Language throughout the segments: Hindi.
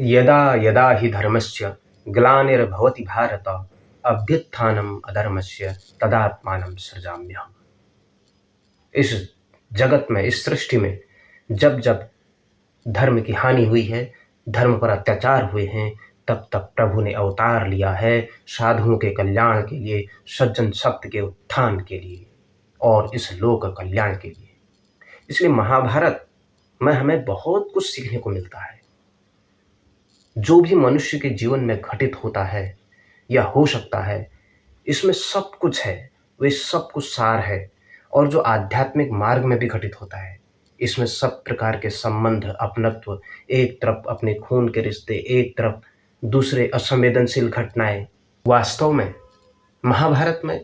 यदा यदा हि धर्मस्य ग्लानिर्भवति भारत अभ्युत्थानम् अधर्मस्य तदात्मानं सृजाम्यहम्। इस जगत में, इस सृष्टि में जब जब धर्म की हानि हुई है, धर्म पर अत्याचार हुए हैं, तब तब प्रभु ने अवतार लिया है साधुओं के कल्याण के लिए, सज्जन शक्ति के उत्थान के लिए और इस लोक कल्याण के लिए। इसलिए महाभारत में हमें बहुत कुछ सीखने को मिलता है। जो भी मनुष्य के जीवन में घटित होता है या हो सकता है, इसमें सब कुछ है, वे सब कुछ सार है। और जो आध्यात्मिक मार्ग में भी घटित होता है, इसमें सब प्रकार के संबंध, अपनत्व, एक तरफ अपने खून के रिश्ते, एक तरफ दूसरे असंवेदनशील घटनाएं। वास्तव में महाभारत में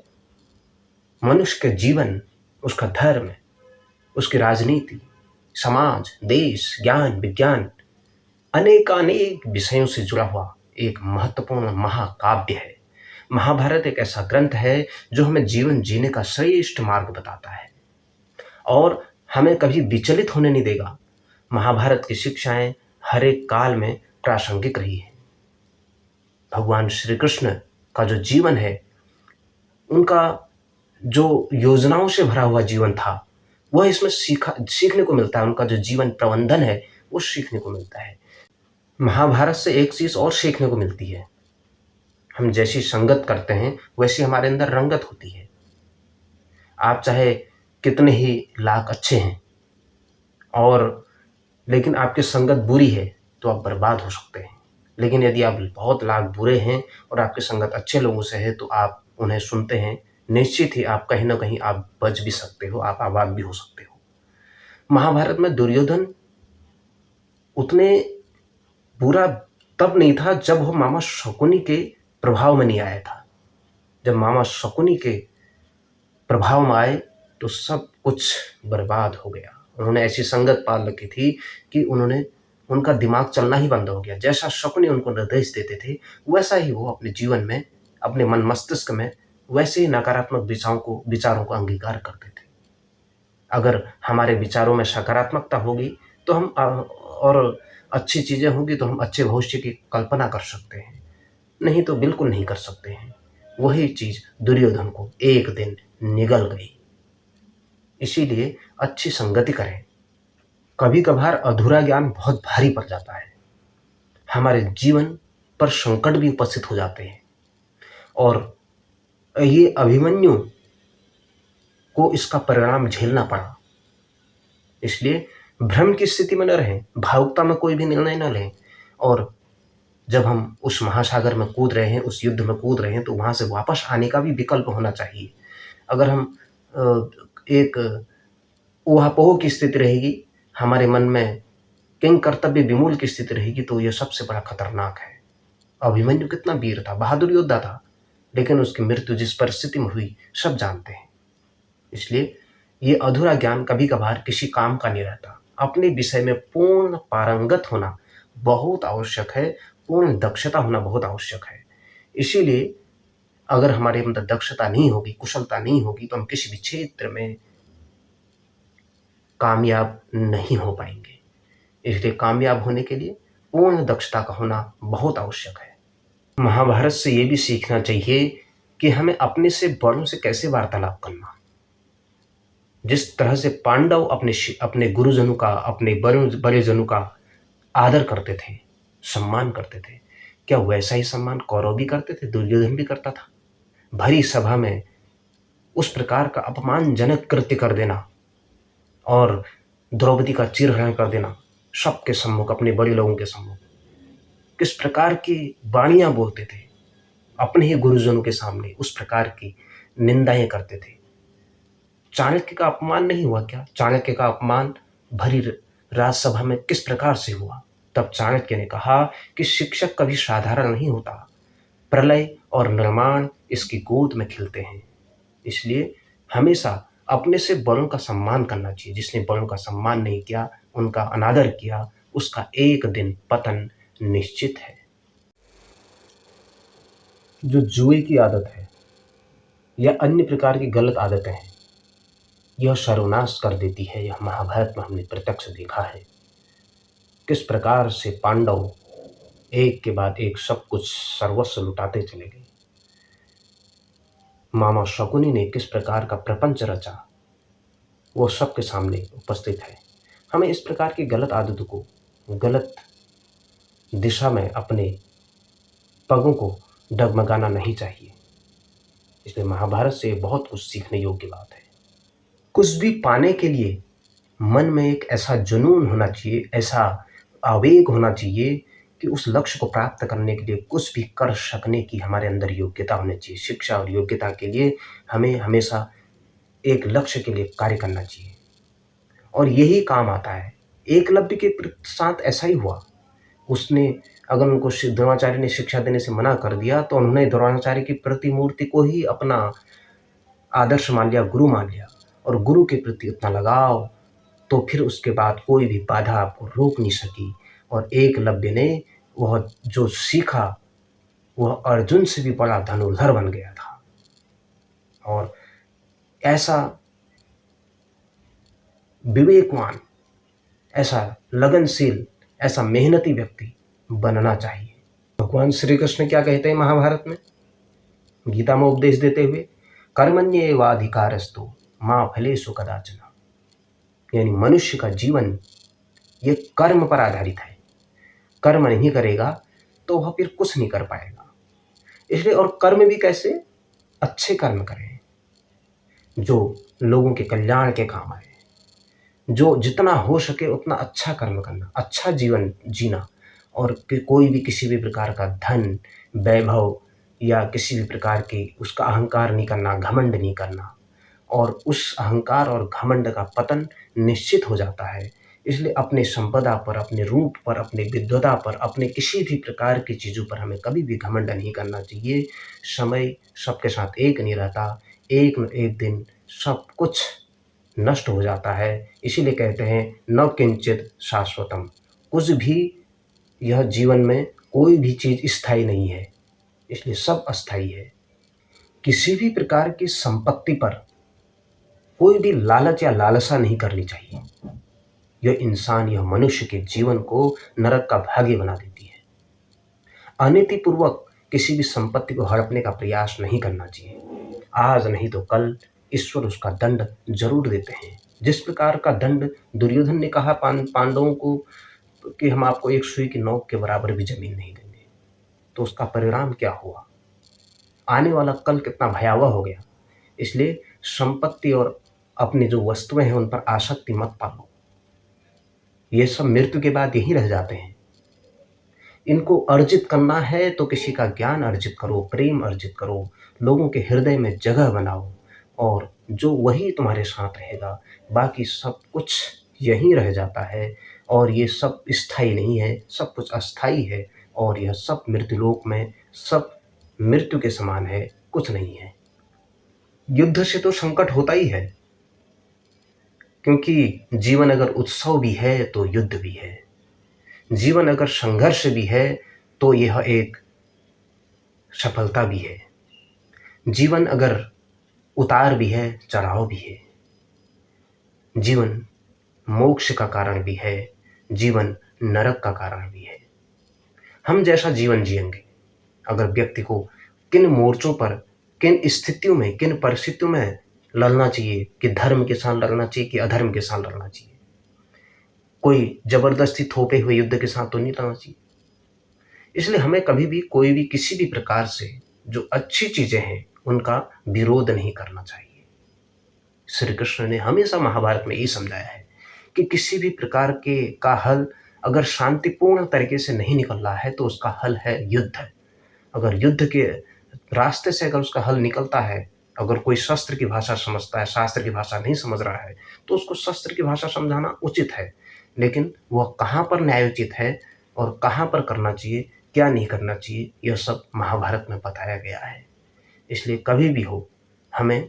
मनुष्य के जीवन, उसका धर्म, उसकी राजनीति, समाज, देश, ज्ञान, विज्ञान, अनेकानेक विषयों से जुड़ा हुआ एक महत्वपूर्ण महाकाव्य है। महाभारत एक ऐसा ग्रंथ है जो हमें जीवन जीने का श्रेष्ठ मार्ग बताता है और हमें कभी विचलित होने नहीं देगा। महाभारत की शिक्षाएं हर एक काल में प्रासंगिक रही है। भगवान श्री कृष्ण का जो जीवन है, उनका जो योजनाओं से भरा हुआ जीवन था, वह इसमें सीखने को मिलता है। उनका जो जीवन प्रबंधन है, वो सीखने को मिलता है। महाभारत से एक चीज़ और सीखने को मिलती है, हम जैसी संगत करते हैं वैसी हमारे अंदर रंगत होती है। आप चाहे कितने ही लाख अच्छे हैं और लेकिन आपकी संगत बुरी है तो आप बर्बाद हो सकते हैं। लेकिन यदि आप बहुत लाख बुरे हैं और आपकी संगत अच्छे लोगों से है तो आप उन्हें सुनते हैं, निश्चित ही आप कहीं ना कहीं आप बच भी सकते हो, आप आबाद भी हो सकते हो। महाभारत में दुर्योधन उतने बुरा तब नहीं था जब वो मामा शकुनी के प्रभाव में नहीं आया था। जब मामा शकुनी के प्रभाव में आए तो सब कुछ बर्बाद हो गया। उन्होंने ऐसी संगत पाल रखी थी कि उनका दिमाग चलना ही बंद हो गया। जैसा शकुनी उनको निर्देश देते थे, वैसा ही वो अपने जीवन में, अपने मन मस्तिष्क में वैसे ही नकारात्मक विचारों को अंगीकार करते थे। अगर हमारे विचारों में सकारात्मकता होगी तो हम और अच्छी चीज़ें होंगी तो हम अच्छे भविष्य की कल्पना कर सकते हैं, नहीं तो बिल्कुल नहीं कर सकते हैं। वही चीज़ दुर्योधन को एक दिन निगल गई। इसीलिए अच्छी संगति करें। कभी कभार अधूरा ज्ञान बहुत भारी पड़ जाता है, हमारे जीवन पर संकट भी उपस्थित हो जाते हैं और ये अभिमन्यु को इसका परिणाम झेलना पड़ा। इसलिए भ्रम की स्थिति में न रहें, भावुकता में कोई भी निर्णय न लें। और जब हम उस महासागर में कूद रहे हैं, उस युद्ध में कूद रहे हैं, तो वहाँ से वापस आने का भी विकल्प होना चाहिए। अगर हम एक ऊहापोह की स्थिति रहेगी, हमारे मन में किंग कर्तव्य विमूल की स्थिति रहेगी, तो यह सबसे बड़ा खतरनाक है। अभिमन्यु कितना वीर था, बहादुर योद्धा था, लेकिन उसकी मृत्यु जिस परिस्थिति में हुई सब जानते हैं। इसलिए ये अधूरा ज्ञान कभी कभार किसी काम का नहीं रहता। अपने विषय में पूर्ण पारंगत होना बहुत आवश्यक है, पूर्ण दक्षता होना बहुत आवश्यक है। इसीलिए अगर हमारे अंदर दक्षता नहीं होगी, कुशलता नहीं होगी, तो हम किसी भी क्षेत्र में कामयाब नहीं हो पाएंगे। इसलिए कामयाब होने के लिए पूर्ण दक्षता का होना बहुत आवश्यक है। महाभारत से ये भी सीखना चाहिए कि हमें अपने से बड़ों से कैसे वार्तालाप करना। जिस तरह से पांडव अपने गुरुजनों का, अपने बड़े जनों का आदर करते थे, सम्मान करते थे, क्या वैसा ही सम्मान कौरव भी करते थे? दुर्योधन भी करता था। भरी सभा में उस प्रकार का अपमानजनक कृत्य कर देना और द्रौपदी का चीरहरण कर देना सबके सम्मुख, अपने बड़े लोगों के सम्मुख, किस प्रकार की वाणियां बोलते थे अपने ही गुरुजनों के सामने, उस प्रकार की निंदाएं करते थे। चाणक्य का अपमान नहीं हुआ क्या? चाणक्य का अपमान भरी राजसभा में किस प्रकार से हुआ? तब चाणक्य ने कहा कि शिक्षक कभी साधारण नहीं होता, प्रलय और निर्माण इसकी गोद में खिलते हैं। इसलिए हमेशा अपने से बड़ों का सम्मान करना चाहिए। जिसने बड़ों का सम्मान नहीं किया, उनका अनादर किया, उसका एक दिन पतन निश्चित है। जो जुए की आदत है या अन्य प्रकार की गलत आदतें हैं, यह सर्वनाश कर देती है। यह महाभारत में हमने प्रत्यक्ष देखा है किस प्रकार से पांडव एक के बाद एक सब कुछ सर्वस्व लुटाते चले गए। मामा शकुनी ने किस प्रकार का प्रपंच रचा, वो सबके सामने उपस्थित है। हमें इस प्रकार की गलत आदतों को, गलत दिशा में अपने पगों को डगमगाना नहीं चाहिए। इसलिए महाभारत से बहुत कुछ सीखने योग्य बात है। कुछ भी पाने के लिए मन में एक ऐसा जुनून होना चाहिए, ऐसा आवेग होना चाहिए कि उस लक्ष्य को प्राप्त करने के लिए कुछ भी कर सकने की हमारे अंदर योग्यता होनी चाहिए। शिक्षा और योग्यता के लिए हमें हमेशा एक लक्ष्य के लिए कार्य करना चाहिए और यही काम आता है। एकलव्य के साथ ऐसा ही हुआ। उसने अगर उनको द्रोणाचार्य ने शिक्षा देने से मना कर दिया तो उन्होंने द्रोणाचार्य की प्रतिमूर्ति को ही अपना आदर्श मान लिया, गुरु मान लिया और गुरु के प्रति उतना लगाव, तो फिर उसके बाद कोई भी बाधा आपको रोक नहीं सकी। और एकलव्य ने वह जो सीखा वह अर्जुन से भी बड़ा धनुर्धर बन गया था। और ऐसा विवेकवान, ऐसा लगनशील, ऐसा मेहनती व्यक्ति बनना चाहिए। भगवान श्री कृष्ण क्या कहते हैं महाभारत में, गीता में उपदेश देते हुए, कर्मण्येवाधिकारस्तु मा फलेषु कदाचन। यानी मनुष्य का जीवन ये कर्म पर आधारित है। कर्म नहीं करेगा तो वह फिर कुछ नहीं कर पाएगा। इसलिए और कर्म भी कैसे, अच्छे कर्म करें जो लोगों के कल्याण के काम आए, जो जितना हो सके उतना अच्छा कर्म करना, अच्छा जीवन जीना और कोई भी किसी भी प्रकार का धन, वैभव या किसी भी प्रकार की उसका अहंकार नहीं करना, घमंड नहीं करना। और उस अहंकार और घमंड का पतन निश्चित हो जाता है। इसलिए अपने संपदा पर, अपने रूप पर, अपने विद्वता पर, अपने किसी भी प्रकार की चीज़ों पर हमें कभी भी घमंड नहीं करना चाहिए। समय सबके साथ एक नहीं रहता, एक न एक दिन सब कुछ नष्ट हो जाता है। इसीलिए कहते हैं न किंचित शाश्वतम, कुछ भी यह जीवन में कोई भी चीज़ स्थायी नहीं है, इसलिए सब अस्थायी है। किसी भी प्रकार की संपत्ति पर कोई भी लालच या लालसा नहीं करनी चाहिए। यह इंसान, यह मनुष्य के जीवन को नरक का भागी बना देती है। अनीतिपूर्वक किसी भी संपत्ति को हड़पने का प्रयास नहीं करना चाहिए। आज नहीं तो कल ईश्वर उसका दंड जरूर देते हैं। जिस प्रकार का दंड दुर्योधन ने कहा पांडवों को कि हम आपको एक सुई की नोक के बराबर भी जमीन नहीं देंगे, तो उसका परिणाम क्या हुआ, आने वाला कल कितना भयावह हो गया। इसलिए संपत्ति और अपनी जो वस्तुएं हैं उन पर आसक्ति मत पालो। ये सब मृत्यु के बाद यहीं रह जाते हैं। इनको अर्जित करना है तो किसी का ज्ञान अर्जित करो, प्रेम अर्जित करो, लोगों के हृदय में जगह बनाओ और जो वही तुम्हारे साथ रहेगा। बाकी सब कुछ यहीं रह जाता है और ये सब स्थायी नहीं है, सब कुछ अस्थायी है और यह सब मृत्युलोक में सब मृत्यु के समान है, कुछ नहीं है। युद्ध से तो संकट होता ही है, क्योंकि जीवन अगर उत्सव भी है तो युद्ध भी है। जीवन अगर संघर्ष भी है तो यह एक सफलता भी है। जीवन अगर उतार भी है, चढ़ाव भी है। जीवन मोक्ष का कारण भी है, जीवन नरक का कारण भी है। हम जैसा जीवन जिएंगे, अगर व्यक्ति को किन मोर्चों पर, किन स्थितियों में, किन परिस्थितियों में लड़ना चाहिए, कि धर्म के साथ लड़ना चाहिए कि अधर्म के साथ लड़ना चाहिए, कोई जबरदस्ती थोपे हुए युद्ध के साथ तो नहीं लड़ना चाहिए। इसलिए हमें कभी भी कोई भी किसी भी प्रकार से जो अच्छी चीजें हैं उनका विरोध नहीं करना चाहिए। श्री कृष्ण ने हमेशा महाभारत में ये समझाया है कि किसी भी प्रकार के का हल अगर शांतिपूर्ण तरीके से नहीं निकल रहा है तो उसका हल है युद्ध। अगर युद्ध के रास्ते से अगर उसका हल निकलता है, अगर कोई शस्त्र की भाषा समझता है, शास्त्र की भाषा नहीं समझ रहा है, तो उसको शस्त्र की भाषा समझाना उचित है। लेकिन वह कहाँ पर न्यायोचित है और कहाँ पर करना चाहिए, क्या नहीं करना चाहिए, यह सब महाभारत में बताया गया है। इसलिए कभी भी हो हमें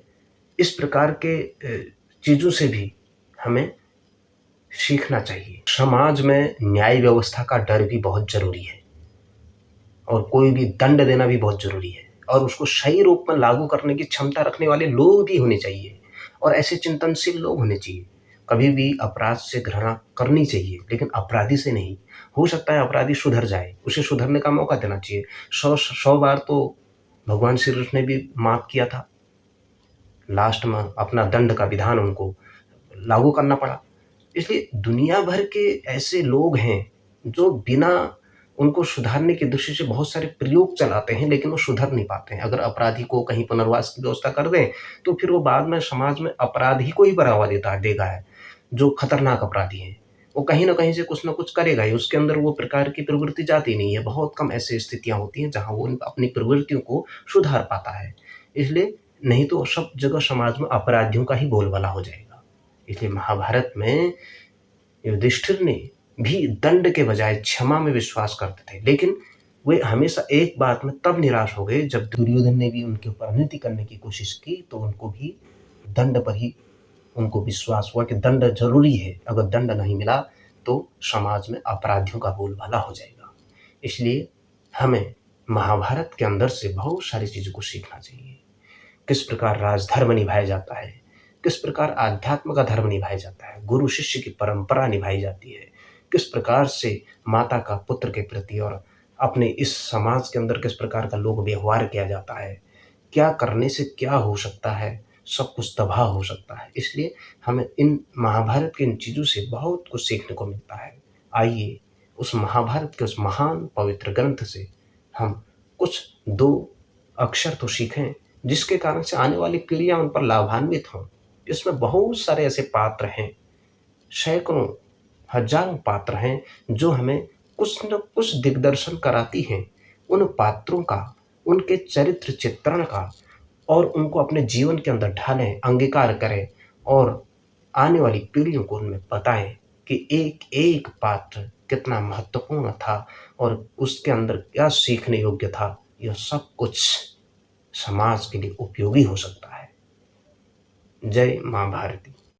इस प्रकार के चीज़ों से भी हमें सीखना चाहिए। समाज में न्याय व्यवस्था का डर भी बहुत जरूरी है और कोई भी दंड देना भी बहुत जरूरी है और उसको सही रूप में लागू करने की क्षमता रखने वाले लोग भी होने चाहिए और ऐसे चिंतनशील लोग होने चाहिए। कभी भी अपराध से घृणा करनी चाहिए, लेकिन अपराधी से नहीं। हो सकता है अपराधी सुधर जाए, उसे सुधरने का मौका देना चाहिए। 100 बार तो भगवान श्री कृष्ण ने भी माफ़ किया था। लास्ट में अपना दंड का विधान उनको लागू करना पड़ा। इसलिए दुनिया भर के ऐसे लोग हैं जो बिना उनको सुधारने की दृष्टि से बहुत सारे प्रयोग चलाते हैं, लेकिन वो सुधर नहीं पाते हैं। अगर अपराधी को कहीं पुनर्वास की व्यवस्था कर दें, तो फिर वो बाद में समाज में अपराधी को ही बढ़ावा देगा है, जो खतरनाक अपराधी हैं। वो कहीं न कहीं से कुछ न कुछ करेगा ही, उसके अंदर वो प्रकार की प्रवृत्ति जाती नहीं है। बहुत कम ऐसी स्थितियाँ होती हैं जहाँ वो अपनी प्रवृत्तियों को सुधार पाता है। इसलिए नहीं तो सब जगह समाज में अपराधियों का ही बोलबाला हो जाएगा। इसलिए महाभारत में युधिष्ठिर ने भी दंड के बजाय क्षमा में विश्वास करते थे, लेकिन वे हमेशा एक बात में तब निराश हो गए जब दुर्योधन ने भी उनके ऊपर अनृति करने की कोशिश की, तो उनको भी दंड पर ही उनको विश्वास हुआ कि दंड जरूरी है। अगर दंड नहीं मिला तो समाज में अपराधियों का बोलबाला हो जाएगा। इसलिए हमें महाभारत के अंदर से बहुत सारी चीज़ों को सीखना चाहिए। किस प्रकार राजधर्म निभाया जाता है, किस प्रकार आध्यात्म का धर्म निभाया जाता है, गुरु शिष्य की परंपरा निभाई जाती है, किस प्रकार से माता का पुत्र के प्रति और अपने इस समाज के अंदर किस प्रकार का लोग व्यवहार किया जाता है, क्या करने से क्या हो सकता है, सब कुछ तबाह हो सकता है। इसलिए हमें इन महाभारत की इन चीज़ों से बहुत कुछ सीखने को मिलता है। आइए उस महाभारत के उस महान पवित्र ग्रंथ से हम कुछ 2 अक्षर तो सीखें, जिसके कारण से आने वाली पीढ़ियाँ उन पर लाभान्वित हों। इसमें बहुत सारे ऐसे पात्र हैं, सैकड़ों, हज़ारों पात्र हैं, जो हमें कुछ न कुछ दिग्दर्शन कराती हैं। उन पात्रों का, उनके चरित्र चित्रण का और उनको अपने जीवन के अंदर ढालें, अंगीकार करें और आने वाली पीढ़ियों को उनमें बताएँ कि एक-एक पात्र कितना महत्वपूर्ण था और उसके अंदर क्या सीखने योग्य था। यह सब कुछ समाज के लिए उपयोगी हो सकता है। जय माँ भारती।